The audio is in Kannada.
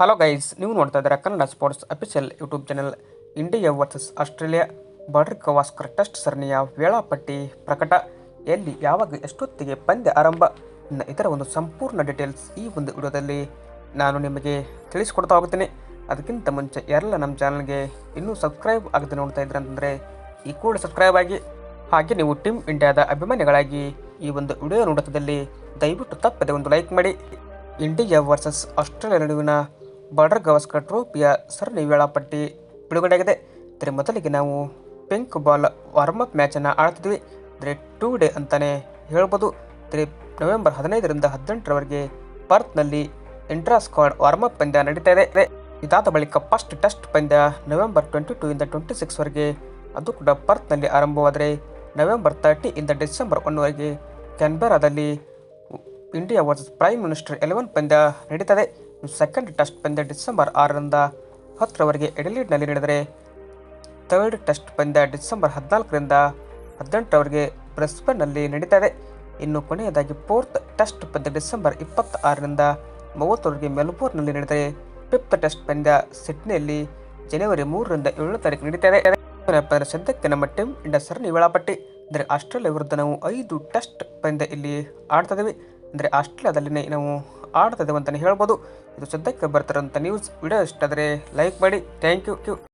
ಹಲೋ ಗೈಸ್, ನೀವು ನೋಡ್ತಾ ಇದ್ದೀರಾ Kannada sports official YouTube channel. India versus Australia border Gavaskar test ಸರಣಿಯ ವೇಳಾಪಟ್ಟಿ ಪ್ರಕಟ. ಎಲ್ಲಿ, ಯಾವಾಗ, ಎಷ್ಟೊತ್ತಿಗೆ ಪಂದ್ಯ ಆರಂಭ, ಇದರ ಒಂದು ಸಂಪೂರ್ಣ ಡೀಟೇಲ್ಸ್ ಈ ಒಂದು ವಿಡಿಯೋದಲ್ಲಿ ನಾನು ನಿಮಗೆ ತಿಳಿಸ್ಕೊಡ್ತಾ ಹೋಗ್ತೀನಿ. ಅದಕ್ಕಿಂತ ಮುಂಚೆ ಯಾರೆಲ್ಲ ನಮ್ಮ ಚಾನಲ್ಗೆ ಇನ್ನೂ ಸಬ್ಸ್ಕ್ರೈಬ್ ಆಗದೆ ನೋಡ್ತಾ ಇದ್ರೆ ಅಂತಂದರೆ ಈ ಕೂಡ ಸಬ್ಸ್ಕ್ರೈಬ್ ಆಗಿ. ಹಾಗೆ ನೀವು ಟೀಮ್ ಇಂಡಿಯಾದ ಅಭಿಮಾನಿಗಳಾಗಿ ಈ ಒಂದು ವಿಡಿಯೋ ನೋಡುತ್ತದಲ್ಲಿ ದಯವಿಟ್ಟು ತಪ್ಪದೆ ಒಂದು ಲೈಕ್ ಮಾಡಿ. ಇಂಡಿಯಾ ವರ್ಸಸ್ ಆಸ್ಟ್ರೇಲಿಯಾ ನಡುವಿನ ಬಾರ್ಡರ್ ಗವಾಸ್ಕರ್ ಟ್ರೋಫಿಯ ಸರಣಿ ವೇಳಾಪಟ್ಟಿ ಬಿಡುಗಡೆಯಾಗಿದೆ. ಇದರ ಮೊದಲಿಗೆ ನಾವು ಪಿಂಕ್ ಬಾಲ್ ವಾರ್ಮಪ್ ಮ್ಯಾಚನ್ನು ಆಡ್ತಿದ್ವಿ. ಅಂದರೆ 2 ಡೇ ಅಂತಲೇ ಹೇಳ್ಬೋದು. ಅಂದರೆ ನವೆಂಬರ್ 15ರಿಂದ 18ರವರೆಗೆ ಪರ್ತ್ನಲ್ಲಿ ಇಂಟ್ರಾ ಸ್ಕ್ವಾಡ್ ವಾರ್ಮಪ್ ಪಂದ್ಯ ನಡೀತಾ ಇದೆ. ಇದಾದ ಬಳಿಕ ಫಸ್ಟ್ ಟೆಸ್ಟ್ ಪಂದ್ಯ ನವೆಂಬರ್ 22 ಇಂದ 26ವರೆಗೆ, ಅದು ಕೂಡ ಪರ್ತ್ನಲ್ಲಿ ಆರಂಭವಾದರೆ ನವೆಂಬರ್ 30 ಇಂದ ಡಿಸೆಂಬರ್ 1ವರೆಗೆ ಕ್ಯಾನ್ಬೆರಾದಲ್ಲಿ ಇಂಡಿಯಾ ವರ್ಸಸ್ ಪ್ರೈಮ್ ಮಿನಿಸ್ಟರ್ 11 ಪಂದ್ಯ ನಡೀತದೆ. ಸೆಕೆಂಡ್ ಟೆಸ್ಟ್ ಪಂದ್ಯ ಡಿಸೆಂಬರ್ 6ರಿಂದ 10ರವರೆಗೆ ಎಡಿಲೇಡ್ನಲ್ಲಿ ನಡೆದರೆ, ಥರ್ಡ್ ಟೆಸ್ಟ್ ಪಂದ್ಯ ಡಿಸೆಂಬರ್ 14ರಿಂದ 18ರವರೆಗೆ ಬ್ರಿಸ್ಬೇನ್ನಲ್ಲಿ ನಡೀತದೆ. ಇನ್ನು ಕೊನೆಯದಾಗಿ ಫೋರ್ತ್ ಟೆಸ್ಟ್ ಪಂದ್ಯ ಡಿಸೆಂಬರ್ 26ರಿಂದ 30ರವರೆಗೆ ಮೆಲ್ಬೋರ್ನ್ನಲ್ಲಿ ನಡೆದರೆ, ಫಿಫ್ತ್ ಟೆಸ್ಟ್ ಪಂದ್ಯ ಸಿಡ್ನಿಯಲ್ಲಿ ಜನವರಿ 3ರಿಂದ 7ನೇ ತಾರೀಕು ನಡೀತದೆ. ಸದ್ಯಕ್ಕೆ ನಮ್ಮ ಟೀಮ್ ಇಂಡಿಯಾ ಸರಣಿ ವೇಳಾಪಟ್ಟಿ ಅಂದರೆ ಆಸ್ಟ್ರೇಲಿಯಾ ವಿರುದ್ಧ ನಾವು 5 ಟೆಸ್ಟ್ ಪಂದ್ಯ ಇಲ್ಲಿ ಆಡ್ತಾ ಇದ್ದೀವಿ. ಅಂದರೆ ಆಸ್ಟ್ರೇಲಿಯಾದಲ್ಲಿನೇ ನಾವು ಆಡ್ತಾ ಇದ್ದೇವೆ ಅಂತಲೇ ಹೇಳ್ಬೋದು. ಇದು ಸದ್ಯಕ್ಕೆ ಬರ್ತಿರೋಂಥ ನ್ಯೂಸ್. ವಿಡಿಯೋ ಇಷ್ಟ ಆದರೆ ಲೈಕ್ ಮಾಡಿ. Thank you.